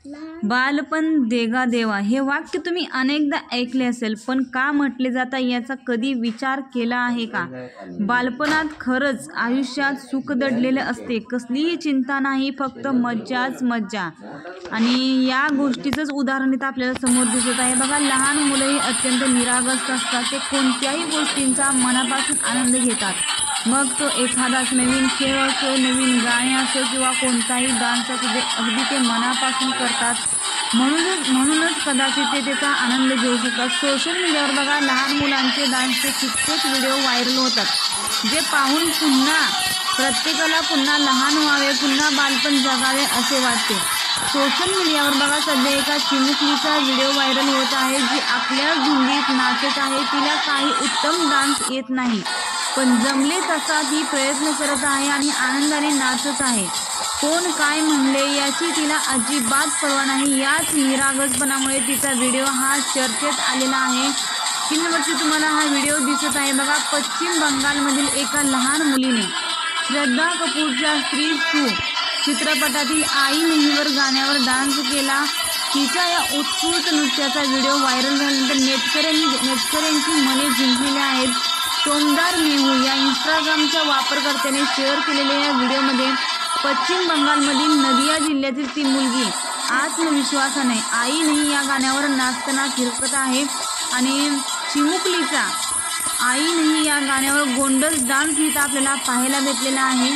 बालपण देगा देवा हे वाक्य तुम्ही अनेकदा ऐकले असेल, पण का म्हटले जातं याचा कधी विचार केला आहे का? बालपणात खरंच आयुष्यात सुख दडलेले असते, कसलीही चिंता नाही, फक्त मज्जाच मज्जा. आणि या गोष्टीचंच उदाहरण इथं आपल्याला समोर दिसत आहे बघा. लहान मुलंही अत्यंत निरागस असतात, ते कोणत्याही गोष्टींचा मनापासून आनंद घेतात. मग तो एखादाच नवीन खेळ असो, नवीन गाणे असो किंवा कोणताही डान्स असो, ते अगदी ते मनापासून करतात. म्हणूनच कदाचित ते त्याचा आनंद घेऊ शकतात. सोशल मीडियावर बघा लहान मुलांचे डान्सचे कित्येक व्हिडिओ व्हायरल होतात, जे पाहून प्रत्येकाला पुन्हा लहान व्हावे, पुन्हा बालपण जगावे असे वाटते. सोशल मीडियावर बघा सध्या एका चिमुकलीचा व्हिडिओ व्हायरल होत आहे, जी आपल्या झुंडीत नाचत आहे. तिला काही उत्तम डान्स येत नाही, पण जमले तसा ती प्रयत्न करत आहे आणि आनंदाने नाचत आहे. कोण काय म्हणले याची तिला अजिबात पर्वा नाही. याच निरागसपणामुळे तिचा व्हिडिओ हा चर्चेत आलेला आहे. स्क्रीनवरती तुम्हाला हा व्हिडिओ दिसत आहे बघा. पश्चिम बंगालमधील एका लहान मुलीने श्रद्धा कपूरच्या स्त्री 2 चित्रपटातील आई नहीवर गाण्यावर डान्स केला. तिच्या या उत्स्फूर्त नृत्याचा व्हिडिओ व्हायरल झाल्यानंतर नेटकऱ्यांची मने जिंकलेली आहेत. सोमदार मेहू या इंस्टाग्रामच्या वापरकर्त्याने शेअर केलेल्या या व्हिडिओमध्ये पश्चिम बंगालमधील नदिया जिल्ह्यातील ती मुलगी आत्मविश्वासाने आई नाही या गाण्यावर नाचताना थिरकत आहे. आणि चिमुकलीचा आई नाही या गाण्यावर गोंडस डान्स इथं आपल्याला पाहायला भेटलेला आहे.